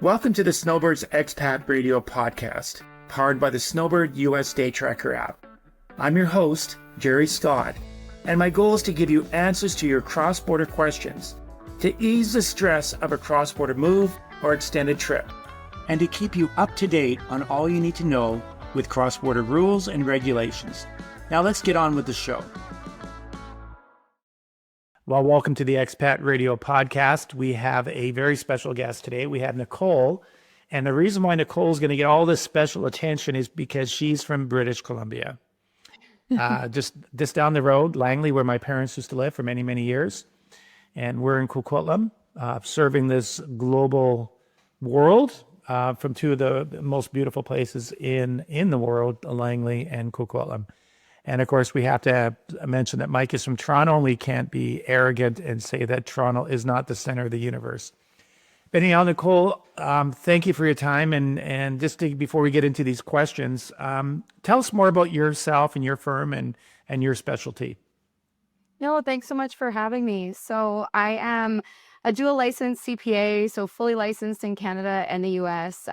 Welcome to the Snowbirds Expat Radio Podcast, powered by the Snowbird US Day Tracker app. I'm your host, Gerry Scott, and my goal is to give you answers to your cross-border questions, to ease the stress of a cross-border move or extended trip, and to keep you up to date on all you need to know with cross-border rules and regulations. Now let's get on with the show. Well, welcome to the Expat Radio Podcast. We have a very special guest today. We have Nicole. And the reason why Nicole is going to get all this special attention is because she's from British Columbia. Just down the road, Langley, where my parents used to live for many, many years. And we're in Coquitlam, serving this global world from two of the most beautiful places in the world, Langley and Coquitlam. And of course, we have to mention that Mike is from Toronto, and we can't be arrogant and say that Toronto is not the center of the universe. But anyhow, Nicole, thank you for your time. And before we get into these questions, tell us more about yourself and your firm and your specialty. No, thanks so much for having me. So I am a dual licensed CPA, so fully licensed in Canada and the US,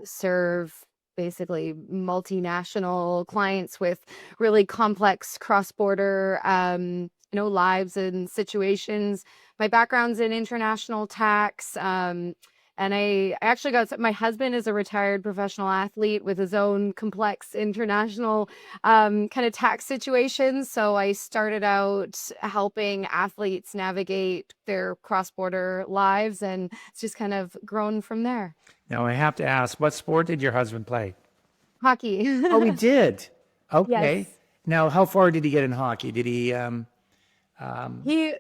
serve basically multinational clients with really complex cross-border, lives and situations. My background's in international tax. And I actually my husband is a retired professional athlete with his own complex international kind of tax situations. So I started out helping athletes navigate their cross-border lives, and it's just kind of grown from there. Now, I have to ask, what sport did your husband play? Hockey. Oh, he did? Okay. Yes. Now, how far did he get in hockey? Did he... He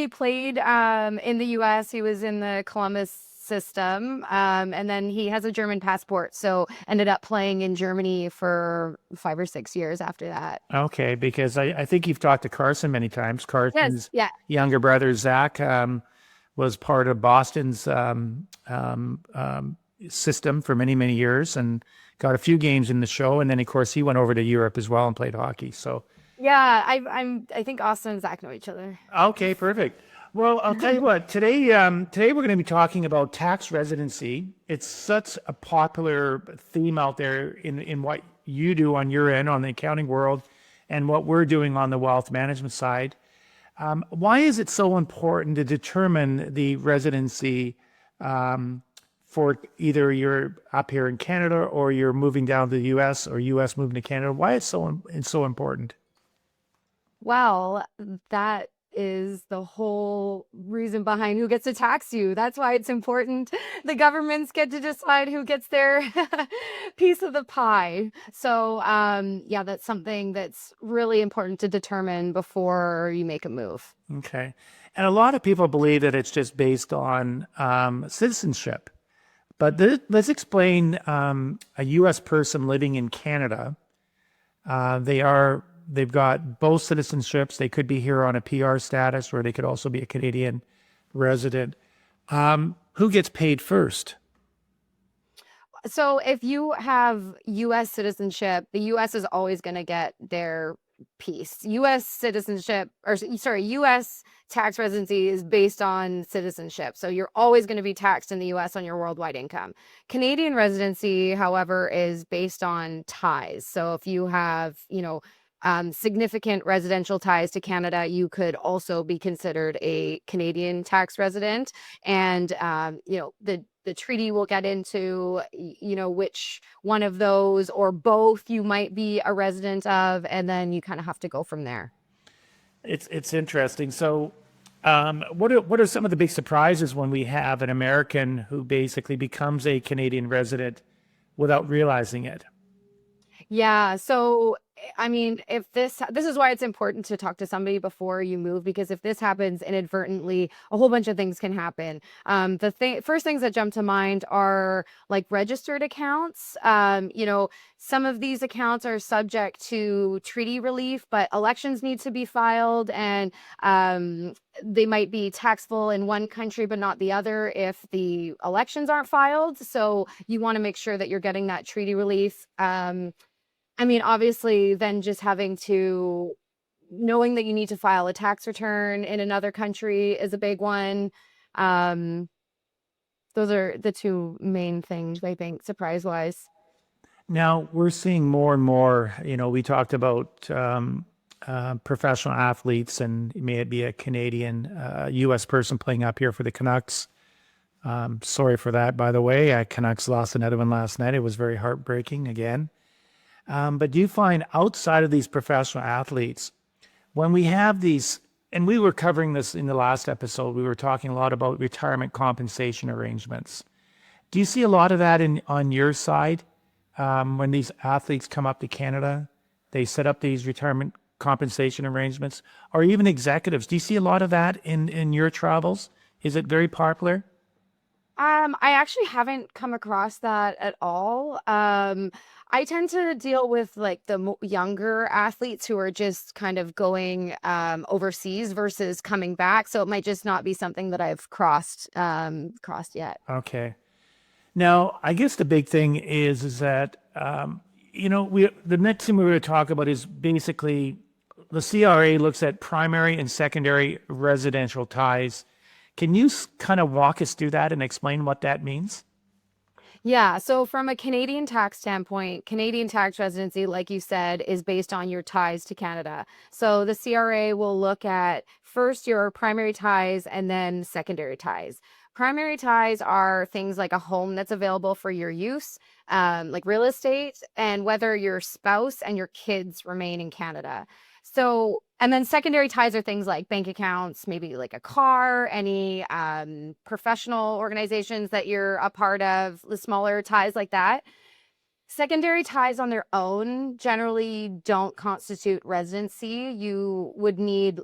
played in the US. He was in the Columbus system, and then he has a German passport, so ended up playing in Germany for 5 or 6 years after that. Okay, because I think you've talked to Carson many times. Carson's younger brother, Zach, was part of Boston's system for many, many years and got a few games in the show. And then, of course, he went over to Europe as well and played hockey. So, yeah, I think Austin and Zach know each other. Okay, perfect. Well, I'll tell you what, today we're going to be talking about tax residency. It's such a popular theme out there in what you do on your end, on the accounting world, and what we're doing on the wealth management side. Why is it so important to determine the residency for either you're up here in Canada or you're moving down to the US or US moving to Canada? Why is it's so important? Well, that is the whole reason behind who gets to tax you. That's why it's important. The governments get to decide who gets their piece of the pie. So, that's something that's really important to determine before you make a move. Okay. And a lot of people believe that it's just based on citizenship. But let's explain a U.S. person living in Canada. They've got both citizenships. They could be here on a PR status, or they could also be a Canadian resident. Who gets paid first? So if you have U.S. citizenship, the U.S. is always going to get their piece. U.S. tax residency is based on citizenship. So you're always going to be taxed in the U.S. on your worldwide income. Canadian residency, however, is based on ties. So if you have, significant residential ties to Canada, you could also be considered a Canadian tax resident. And, the treaty will get into, which one of those or both you might be a resident of, and then you kind of have to go from there. It's interesting. So what are some of the big surprises when we have an American who basically becomes a Canadian resident without realizing it? Yeah. So, I mean, if this is why it's important to talk to somebody before you move, because if this happens inadvertently, a whole bunch of things can happen. First things that jump to mind are like registered accounts. Some of these accounts are subject to treaty relief, but elections need to be filed, and they might be taxable in one country but not the other if the elections aren't filed. So you want to make sure that you're getting that treaty relief. Obviously, then just knowing that you need to file a tax return in another country is a big one. those are the two main things I think, surprise wise. Now we're seeing more and more. We talked about professional athletes, and may it be a Canadian, U.S. person playing up here for the Canucks. Sorry for that, by the way. Canucks lost another one last night. It was very heartbreaking again. But do you find outside of these professional athletes, when we have these, and we were covering this in the last episode, we were talking a lot about retirement compensation arrangements. Do you see a lot of that on your side when these athletes come up to Canada? They set up these retirement compensation arrangements, or even executives. Do you see a lot of that in your travels? Is it very popular? I actually haven't come across that at all. I tend to deal with like the younger athletes who are just kind of going overseas versus coming back. So it might just not be something that I've crossed yet. Okay. Now, I guess the big thing is that the next thing we're going to talk about is basically the CRA looks at primary and secondary residential ties. Can you kind of walk us through that and explain what that means? Yeah. So from a Canadian tax standpoint, Canadian tax residency, like you said, is based on your ties to Canada. So the CRA will look at first your primary ties and then secondary ties. Primary ties are things like a home that's available for your use, like real estate, and whether your spouse and your kids remain in Canada. So, and then secondary ties are things like bank accounts, maybe like a car, any professional organizations that you're a part of, the smaller ties like that. Secondary ties on their own generally don't constitute residency. You would need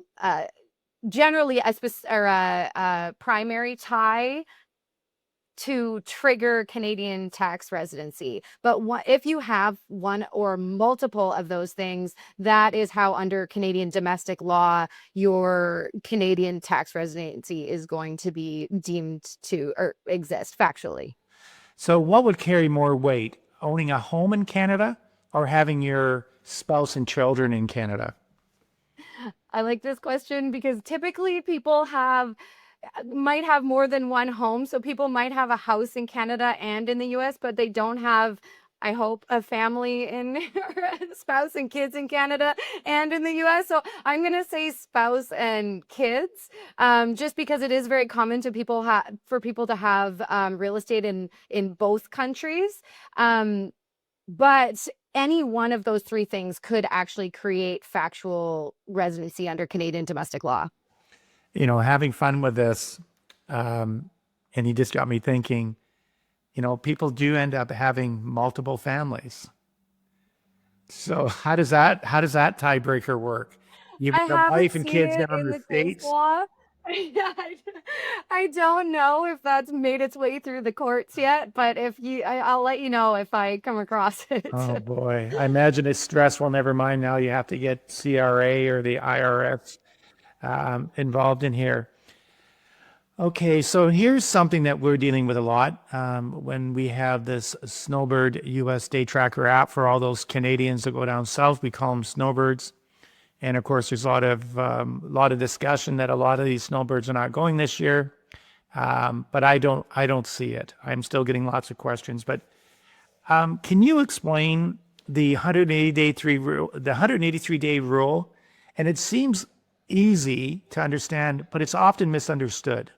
generally a primary tie to trigger Canadian tax residency. But if you have one or multiple of those things, that is how under Canadian domestic law, your Canadian tax residency is going to be deemed to or exist factually. So, what would carry more weight, owning a home in Canada or having your spouse and children in Canada? I like this question because typically people might have more than one home. So people might have a house in Canada and in the US, but they don't have, I hope, a family in spouse and kids in Canada and in the US. So I'm going to say spouse and kids, just because it is very common to for people to have real estate in both countries. But any one of those three things could actually create factual residency under Canadian domestic law. Having fun with this, and you just got me thinking, people do end up having multiple families. So how does that tiebreaker work? You've I got a haven't wife and seen kids it down in in the the case States? law. I don't know if that's made its way through the courts yet, but I'll let you know if I come across it. Oh boy. I imagine it's stressful. Never mind now you have to get CRA or the IRS involved in here. Okay, so here's something that we're dealing with a lot when we have this Snowbird US Day Tracker app for all those Canadians that go down south. We call them Snowbirds, and of course, there's a lot of discussion that a lot of these snowbirds are not going this year. But I don't see it. I'm still getting lots of questions. But can you explain the 183-day rule? And it seems easy to understand, but it's often misunderstood.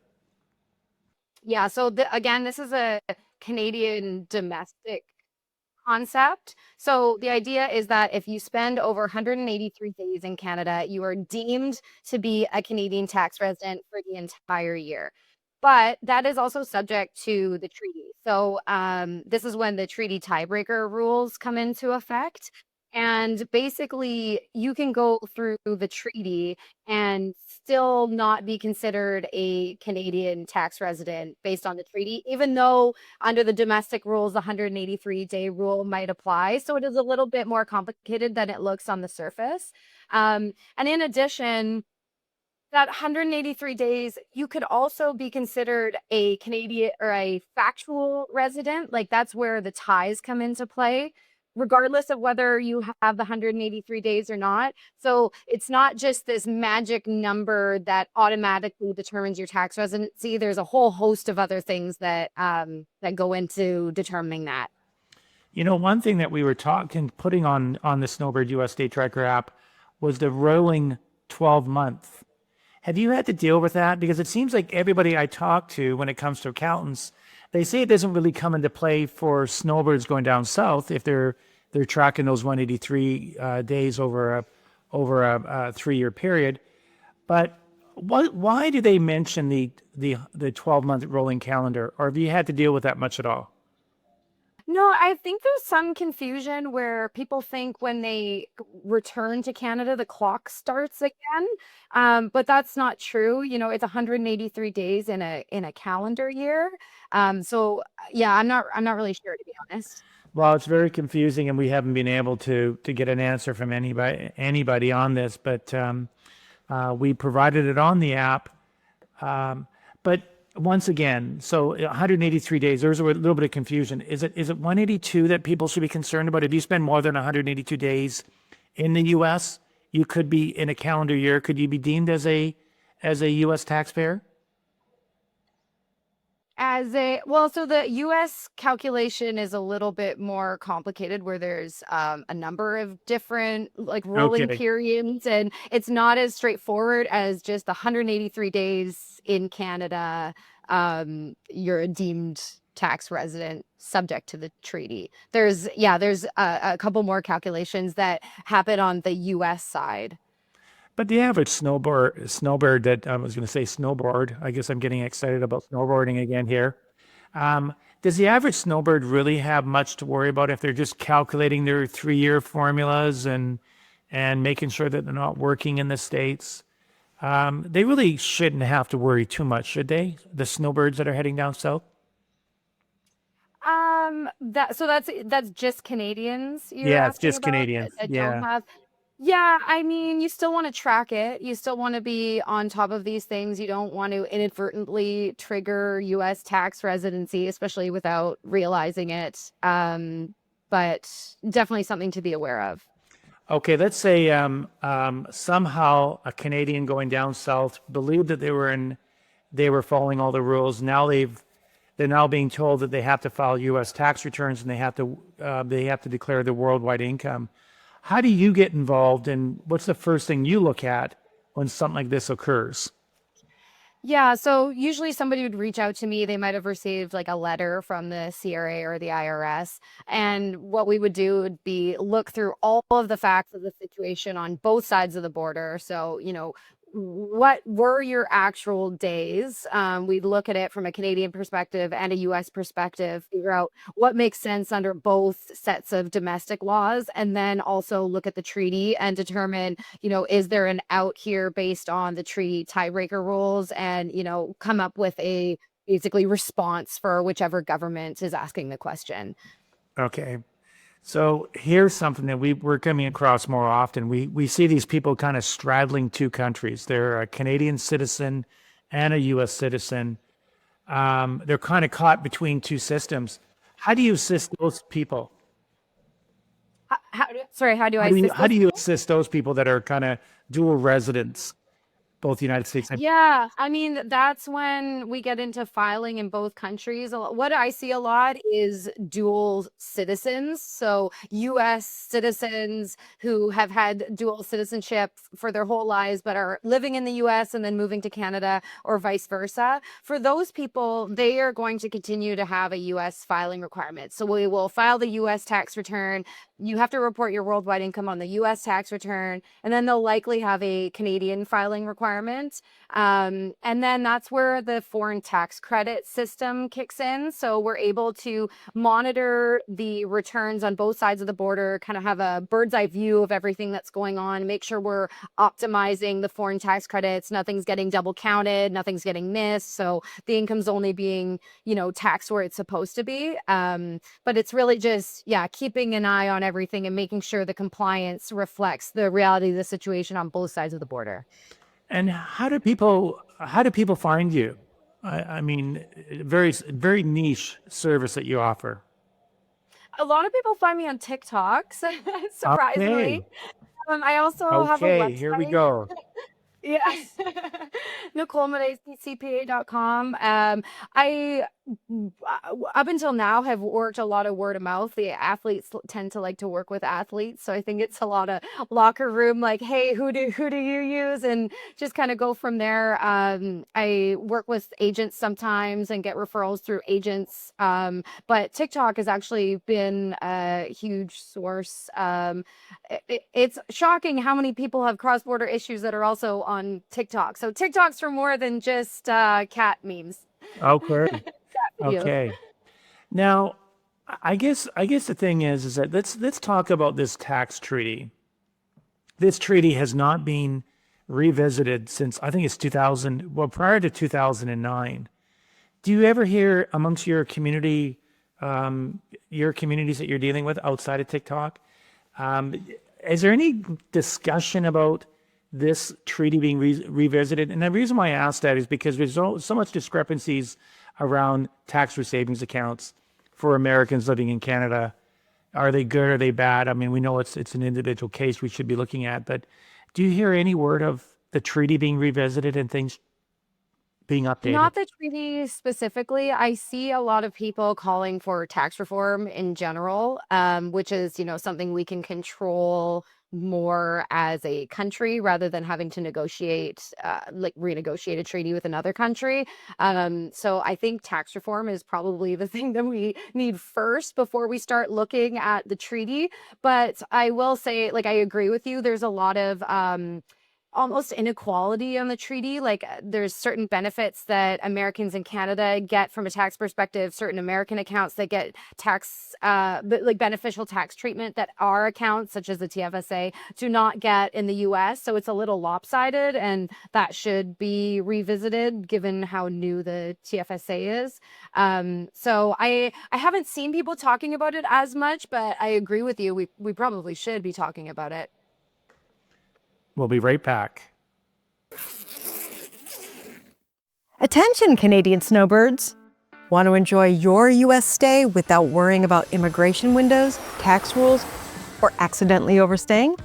Yeah, so again, this is a Canadian domestic concept. So the idea is that if you spend over 183 days in Canada, you are deemed to be a Canadian tax resident for the entire year. But that is also subject to the treaty. So this is when the treaty tiebreaker rules come into effect. And basically, you can go through the treaty and still not be considered a Canadian tax resident based on the treaty, even though under the domestic rules, the 183-day rule might apply. So it is a little bit more complicated than it looks on the surface. And in addition, that 183 days, you could also be considered a Canadian or a factual resident. Like that's where the ties come into play. regardless of whether you have the 183 days or not. So it's not just this magic number that automatically determines your tax residency. There's a whole host of other things that that go into determining that. You know, one thing that we were putting on the Snowbird US State Tracker app was the rolling 12-month. Have you had to deal with that? Because it seems like everybody I talk to when it comes to accountants, they say it doesn't really come into play for snowbirds going down south if they're tracking those 183 days over a 3-year period. But why do they mention the 12-month rolling calendar, or have you had to deal with that much at all? No, I think there's some confusion where people think when they return to Canada, the clock starts again. But that's not true. You know, it's 183 days in a calendar year. So yeah, I'm not really sure, to be honest. Well, it's very confusing, and we haven't been able to get an answer from anybody on this. But we provided it on the app. But once again, so 183 days. There's a little bit of confusion. Is it 182 that people should be concerned about? If you spend more than 182 days in the U.S., you could be in a calendar year. Could you be deemed as a U.S. taxpayer? So the US calculation is a little bit more complicated where there's a number of different like rolling Okay. periods, and it's not as straightforward as just 183 days in Canada. You're a deemed tax resident subject to the treaty. There's a couple more calculations that happen on the US side. But the average snowbird that I was going to say snowboard, I guess I'm getting excited about snowboarding again here. Does the average snowbird really have much to worry about if they're just calculating their 3-year formulas and making sure that they're not working in the States? They really shouldn't have to worry too much, should they? The snowbirds that are heading down south? That's just Canadians you're Yeah, it's asking just about Canadians. that don't Yeah. have. Yeah, I mean, you still want to track it. You still want to be on top of these things. You don't want to inadvertently trigger US tax residency, especially without realizing it. But definitely something to be aware of. Okay, let's say somehow a Canadian going down south believed that they were following all the rules. Now they're now being told that they have to file U.S. tax returns and they have to declare their worldwide income. How do you get involved, and what's the first thing you look at when something like this occurs? Yeah, so usually somebody would reach out to me. They might have received like a letter from the CRA or the IRS. And what we would do would be look through all of the facts of the situation on both sides of the border. So, what were your actual days? We'd look at it from a Canadian perspective and a US perspective, figure out what makes sense under both sets of domestic laws, and then also look at the treaty and determine, is there an out here based on the treaty tiebreaker rules, and, come up with a basically response for whichever government is asking the question. Okay. So here's something that we're coming across more often. We see these people kind of straddling two countries. They're a Canadian citizen and a U.S. citizen. They're kind of caught between two systems. How do you assist those people? How do I assist How those do you people? assist those people that are kind of dual residents, both United States and Yeah, I mean, that's when we get into filing in both countries. What I see a lot is dual citizens. So, US citizens who have had dual citizenship for their whole lives, but are living in the US and then moving to Canada, or vice versa. For those people, they are going to continue to have a US filing requirement. So, we will file the US tax return. You have to report your worldwide income on the US tax return, and then they'll likely have a Canadian filing requirement. And then that's where the foreign tax credit system kicks in. So we're able to monitor the returns on both sides of the border, kind of have a bird's eye view of everything that's going on, make sure we're optimizing the foreign tax credits, nothing's getting double counted, nothing's getting missed. So the income's only being, taxed where it's supposed to be. But it's really just, yeah, keeping an eye on everything and making sure the compliance reflects the reality of the situation on both sides of the border. And how do people find you? I mean, very niche service that you offer. A lot of people find me on TikTok, so surprisingly. Okay. I also have a Okay. Here we website. go. Yes. NicoleMonet.cpa.com. I up until now have worked a lot of word of mouth. The athletes tend to like to work with athletes, so I think it's a lot of locker room like, hey, who do you use, and just kind of go from there. I work with agents sometimes and get referrals through agents. But TikTok has actually been a huge source. It's shocking how many people have cross-border issues that are also on TikTok. So TikTok's for more than just cat memes. Okay. Cat videos. Okay. Now, I guess the thing is that let's talk about this tax treaty. This treaty has not been revisited since I think it's 2000, well, prior to 2009. Do you ever hear amongst your communities that you're dealing with outside of TikTok, um, is there any discussion about this treaty being revisited? And the reason why I ask that is because there's so much discrepancies around tax-free savings accounts for Americans living in Canada. Are they good? Are they bad? I mean, we know it's an individual case we should be looking at, but do you hear any word of the treaty being revisited and things being updated? Not the treaty specifically. I see a lot of people calling for tax reform in general, which is, something we can control more as a country rather than having to negotiate, like renegotiate a treaty with another country. So I think tax reform is probably the thing that we need first before we start looking at the treaty. But I will say, like, I agree with you. There's a lot of, almost inequality on the treaty. Like there's certain benefits that Americans in Canada get from a tax perspective, certain American accounts that get like beneficial tax treatment that our accounts, such as the TFSA, do not get in the US. So it's a little lopsided, and that should be revisited given how new the TFSA is. So I haven't seen people talking about it as much, but I agree with you. We probably should be talking about it. We'll be right back. Attention, Canadian snowbirds! Want to enjoy your U.S. stay without worrying about immigration windows, tax rules, or accidentally overstaying?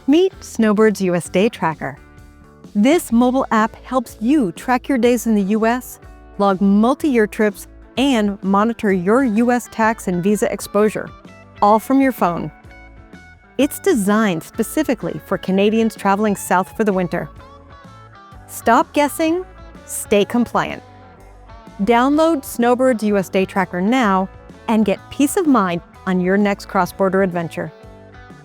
Meet Snowbirds U.S. Day Tracker. This mobile app helps you track your days in the U.S., log multi-year trips, and monitor your U.S. tax and visa exposure, all from your phone. It's designed specifically for Canadians traveling south for the winter. Stop guessing, stay compliant. Download Snowbirds US Day Tracker now and get peace of mind on your next cross-border adventure.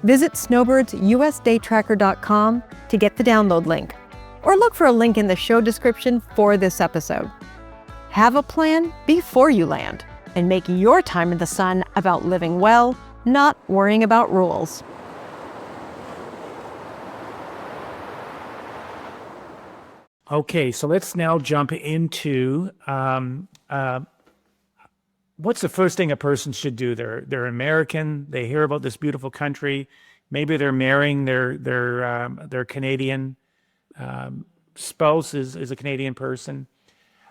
Visit snowbirdsusdaytracker.com to get the download link, or look for a link in the show description for this episode. Have a plan before you land, and make your time in the sun about living well, not worrying about rules. Okay, so let's now jump into what's the first thing a person should do? They're American. They hear about this beautiful country. Maybe they're marrying their Canadian spouse is a Canadian person.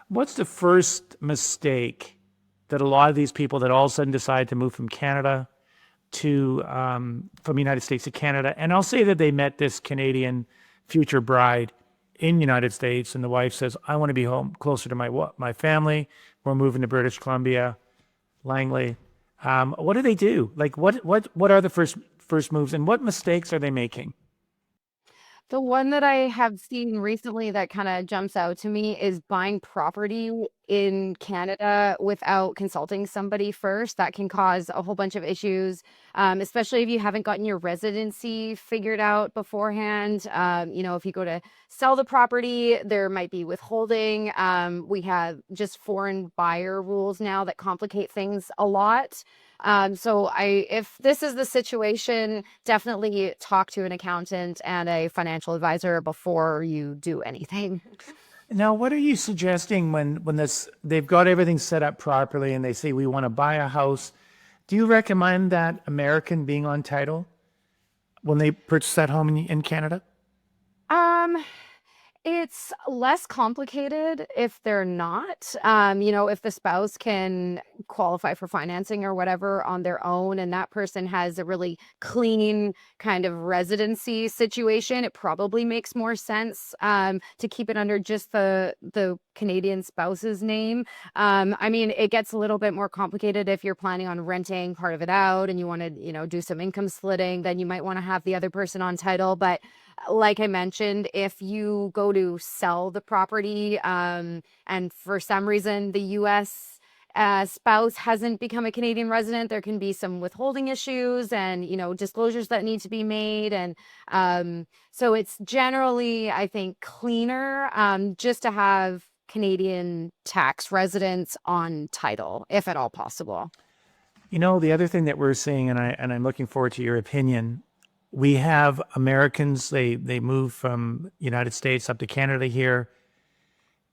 What's the first mistake that a lot of these people that all of a sudden decide to move from Canada to from the United States to Canada, and I'll say that they met this Canadian future bride in the United States, and the wife says, "I want to be home closer to my family. We're moving to British Columbia, Langley." What do they do? Like, what are the first moves, and what mistakes are they making? The one that I have seen recently that kind of jumps out to me is buying property in Canada without consulting somebody first. That can cause a whole bunch of issues, especially if you haven't gotten your residency figured out beforehand. If you go to sell the property, there might be withholding. We have just foreign buyer rules now that complicate things a lot. If this is the situation, definitely talk to an accountant and a financial advisor before you do anything. Now, what are you suggesting when they've got everything set up properly and they say we want to buy a house? Do you recommend that American being on title when they purchase that home in Canada? Um, It's less complicated if they're not. If the spouse can qualify for financing or whatever on their own, and that person has a really clean kind of residency situation, it probably makes more sense to keep it under just the Canadian spouse's name. It gets a little bit more complicated if you're planning on renting part of it out and you want to, do some income splitting, then you might want to have the other person on title. But like I mentioned, if you go to sell the property, and for some reason the US spouse hasn't become a Canadian resident, there can be some withholding issues and, disclosures that need to be made. And so it's generally, I think, cleaner just to have Canadian tax residents on title, if at all possible. The other thing that we're seeing, and I'm looking forward to your opinion, we have Americans, they move from United States up to Canada here.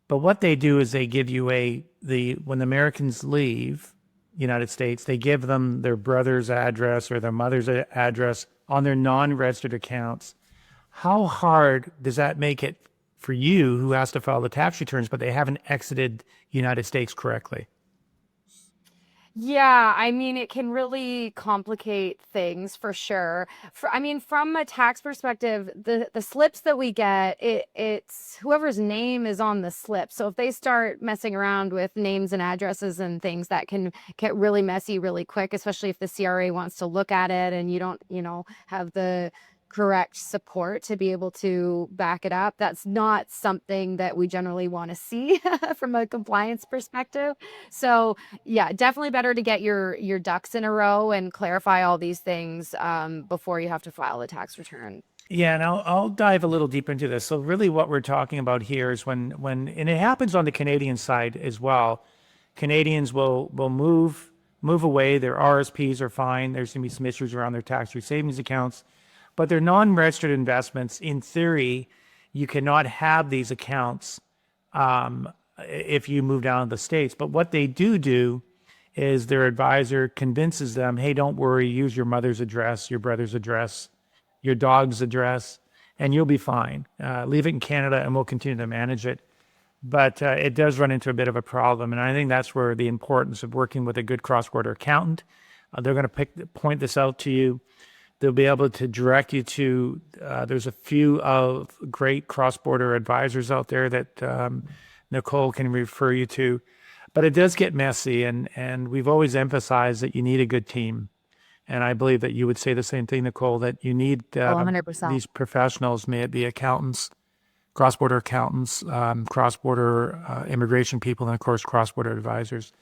But what they do is they give you when the Americans leave United States, they give them their brother's address or their mother's address on their non-registered accounts. How hard does that make it for you who has to file the tax returns, but they haven't exited United States correctly? Yeah, it can really complicate things for sure. From a tax perspective, the slips that we get, it's whoever's name is on the slip. So if they start messing around with names and addresses and things, that can get really messy really quick, especially if the CRA wants to look at it and you don't, have the correct support to be able to back it up. That's not something that we generally want to see from a compliance perspective. So yeah, definitely better to get your ducks in a row and clarify all these things before you have to file a tax return. Yeah, and I'll dive a little deeper into this. So really what we're talking about here is when and it happens on the Canadian side as well, Canadians will move away. Their RSPs are fine. There's going to be some issues around their tax-free savings accounts. But they're non-registered investments. In theory, you cannot have these accounts if you move down to the States. But what they do is their advisor convinces them, hey, don't worry, use your mother's address, your brother's address, your dog's address, and you'll be fine. Leave it in Canada and we'll continue to manage it. But it does run into a bit of a problem. And I think that's where the importance of working with a good cross-border accountant. They're going to point this out to you. They'll be able to direct you to, there's a few of great cross-border advisors out there that Nicole can refer you to. But it does get messy, and we've always emphasized that you need a good team. And I believe that you would say the same thing, Nicole, that you need 100%. these professionals, may it be accountants, cross-border accountants, cross-border immigration people, and of course, cross-border advisors.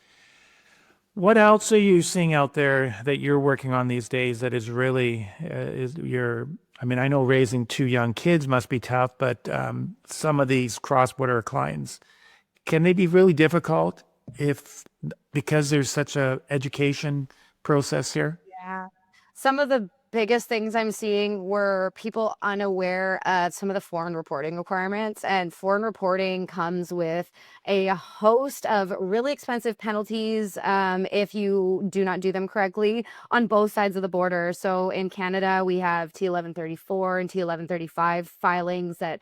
What else are you seeing out there that you're working on these days that is really, I know raising 2 young kids must be tough, but some of these cross-border clients, can they be really difficult because there's such a education process here? Yeah. Some of the biggest things I'm seeing were people unaware of some of the foreign reporting requirements, and foreign reporting comes with a host of really expensive penalties if you do not do them correctly on both sides of the border. So in Canada, we have T1134 and T1135 filings that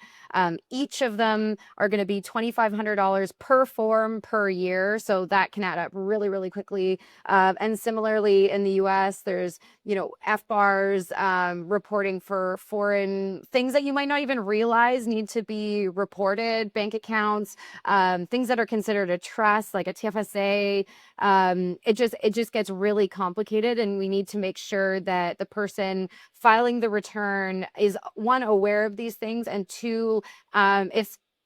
each of them are going to be $2,500 per form per year. So that can add up really, really quickly. And similarly in the US, there's, FBARs reporting for foreign things that you might not even realize need to be reported, bank accounts, things that are considered a trust, like a TFSA. It just gets really complicated, and we need to make sure that the person filing the return is, one, aware of these things, and two,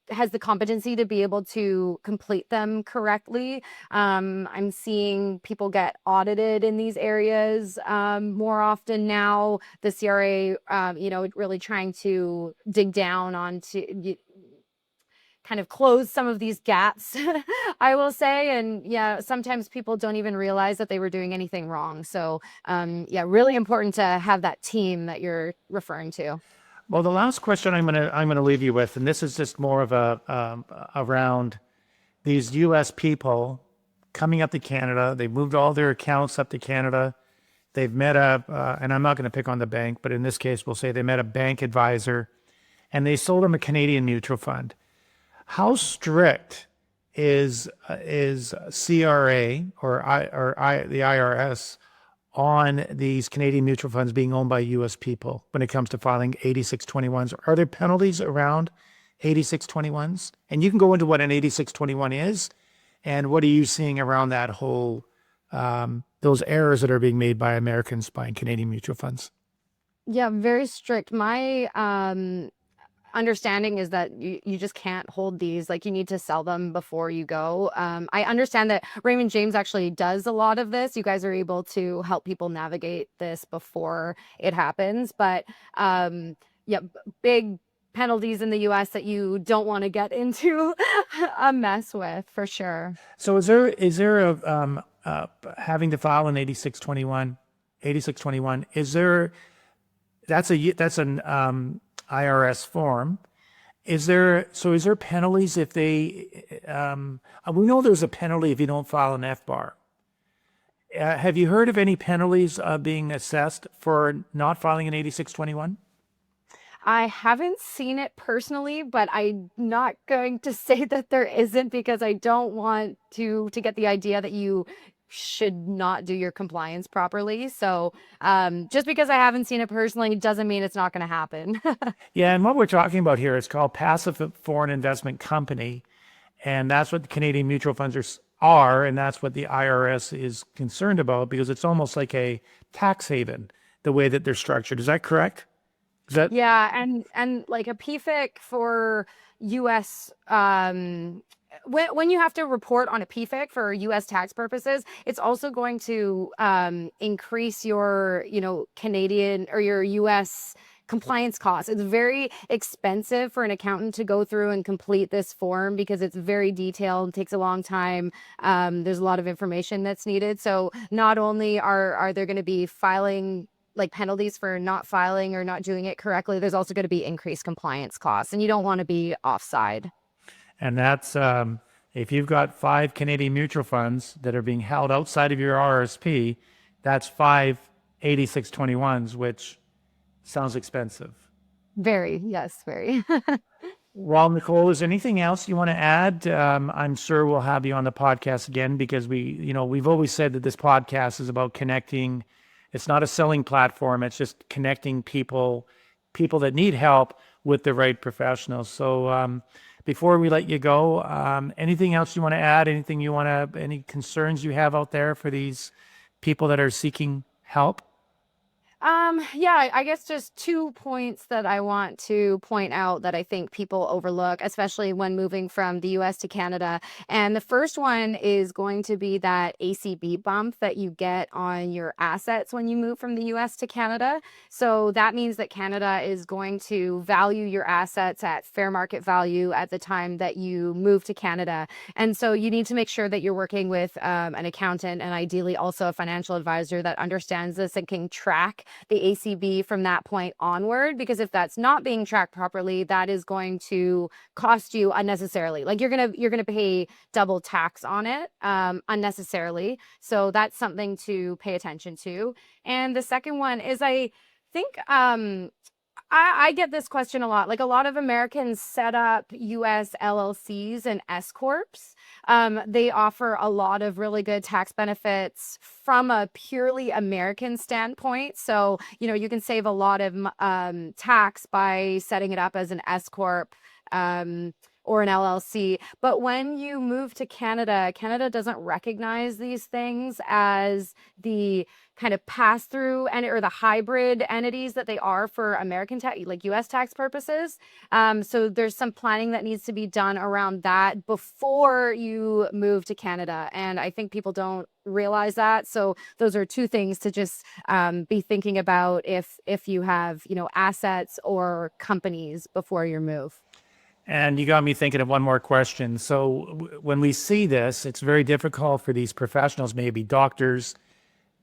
has the competency to be able to complete them correctly. I'm seeing people get audited in these areas more often now. The CRA, really trying to dig down onto kind of close some of these gaps, I will say. And yeah, sometimes people don't even realize that they were doing anything wrong. So really important to have that team that you're referring to. Well, the last question I'm gonna leave you with, and this is just more of around these U.S. people coming up to Canada. They've moved all their accounts up to Canada. They've met and I'm not going to pick on the bank, but in this case, we'll say they met a bank advisor, and they sold them a Canadian mutual fund. How strict is CRA the IRS on these Canadian mutual funds being owned by U.S. people when it comes to filing 8621s? Are there penalties around 8621s? And you can go into what an 8621 is, and what are you seeing around that whole those errors that are being made by Americans buying Canadian mutual funds? Yeah, very strict. My understanding is that you just can't hold these, like you need to sell them before you go. I understand that Raymond James actually does a lot of this. You guys are able to help people navigate this before it happens, but yeah, big penalties in the US that you don't want to get into a mess with, for sure. So is there a having to file an 8621, is there, that's an IRS form. Is there penalties if they, we know there's a penalty if you don't file an FBAR. Have you heard of any penalties being assessed for not filing an 8621? I haven't seen it personally, but I'm not going to say that there isn't, because I don't want to get the idea that you should not do your compliance properly. So just because I haven't seen it personally doesn't mean it's not going to happen. Yeah, and what we're talking about here is called passive foreign investment company, and that's what the Canadian mutual funds are, and that's what the IRS is concerned about, because it's almost like a tax haven the way that they're structured. Is that correct? Is that Yeah, and like a PFIC for US, when you have to report on a PFIC for US tax purposes, it's also going to increase your, Canadian or your US compliance costs. It's very expensive for an accountant to go through and complete this form because it's very detailed and takes a long time. There's a lot of information that's needed. So not only are there going to be filing like penalties for not filing or not doing it correctly, there's also going to be increased compliance costs, and you don't want to be offside. And that's if you've got 5 Canadian mutual funds that are being held outside of your RSP, that's 5 8621s, which sounds expensive. Very, yes, very. Well, Nicole, is there anything else you want to add? I'm sure we'll have you on the podcast again, because we've always said that this podcast is about connecting. It's not a selling platform. It's just connecting people that need help with the right professionals. So before we let you go, anything else you want to add? Any concerns you have out there for these people that are seeking help? Yeah, I guess just 2 points that I want to point out that I think people overlook, especially when moving from the US to Canada. And the first one is going to be that ACB bump that you get on your assets when you move from the US to Canada. So that means that Canada is going to value your assets at fair market value at the time that you move to Canada. And so you need to make sure that you're working with an accountant, and ideally also a financial advisor that understands this and can track the ACB from that point onward, because if that's not being tracked properly, that is going to cost you unnecessarily. Like you're gonna pay double tax on it unnecessarily. So that's something to pay attention to. And the second one is, I think I get this question a lot. Like a lot of Americans set up US LLCs and S corps. They offer a lot of really good tax benefits from a purely American standpoint. So, you can save a lot of tax by setting it up as an S corp. Or an LLC. But when you move to Canada, Canada doesn't recognize these things as the kind of pass-through or the hybrid entities that they are for American tax, like US tax purposes. So there's some planning that needs to be done around that before you move to Canada. And I think people don't realize that. So those are 2 things to just be thinking about if you have, assets or companies before your move. And you got me thinking of one more question. So when we see this, it's very difficult for these professionals, maybe doctors,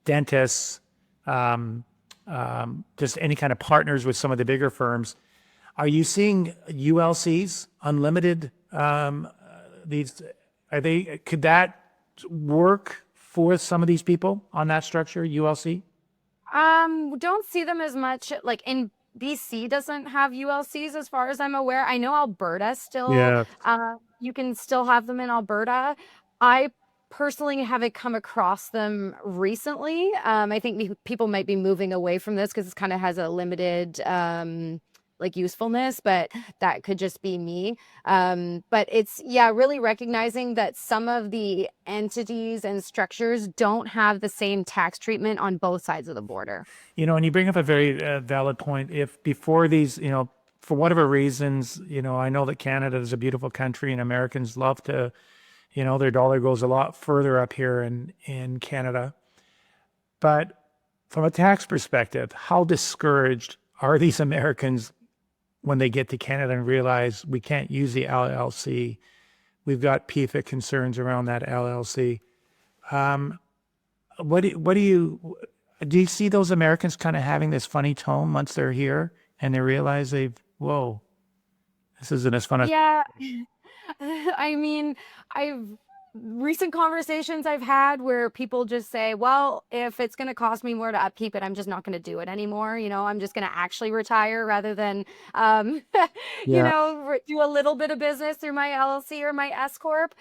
dentists, just any kind of partners with some of the bigger firms. Are you seeing ULCs, unlimited? Could that work for some of these people on that structure, ULC? Don't see them as much like in BC doesn't have ULCs as far as I'm aware. I know Alberta still, Yeah. you can still have them in Alberta. I personally haven't come across them recently. I think people might be moving away from this because it kind of has a limited like usefulness, but that could just be me. But it's, yeah, really recognizing that some of the entities and structures don't have the same tax treatment on both sides of the border. And you bring up a very valid point. If before these, for whatever reasons, I know that Canada is a beautiful country and Americans love to, their dollar goes a lot further up here in Canada. But from a tax perspective, how discouraged are these Americans when they get to Canada and realize we can't use the LLC? We've got PFIC concerns around that LLC. What do you see those Americans kind of having this funny tone once they're here and they realize whoa, this isn't as fun as... Yeah. I mean, recent conversations I've had where people just say, well, if it's going to cost me more to upkeep it, I'm just not going to do it anymore. I'm just going to actually retire rather than, do a little bit of business through my LLC or my S Corp.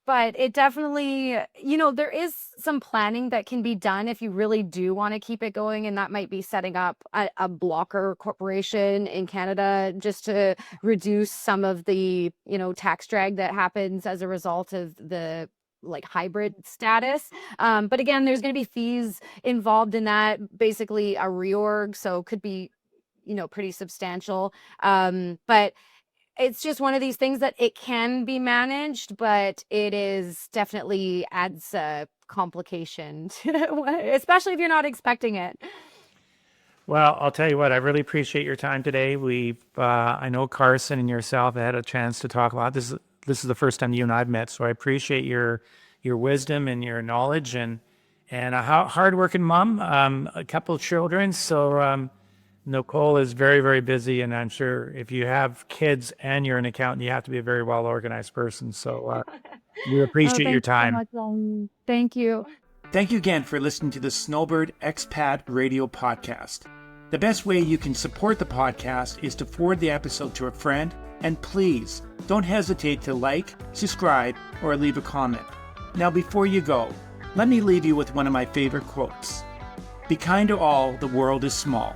But it definitely, there is some planning that can be done if you really do want to keep it going. And that might be setting up a blocker corporation in Canada just to reduce some of the, tax drag that happens as a result of the like hybrid status. But again, there's going to be fees involved in that, basically a reorg. So could be, pretty substantial. But it's just one of these things that it can be managed, but it is definitely adds a complication, especially if you're not expecting it. Well, I'll tell you what, I really appreciate your time today. I know Carson and yourself had a chance to talk a lot. This is the first time you and I've met, so I appreciate your wisdom and your knowledge and a hardworking mom, a couple of children. So Nicole is very, very busy, and I'm sure if you have kids and you're an accountant, you have to be a very well-organized person. So we appreciate your time. Thanks so much, thank you. Thank you again for listening to the Snowbird Expat Radio Podcast. The best way you can support the podcast is to forward the episode to a friend, and please don't hesitate to like, subscribe, or leave a comment. Now, before you go, let me leave you with one of my favorite quotes. Be kind to all, the world is small.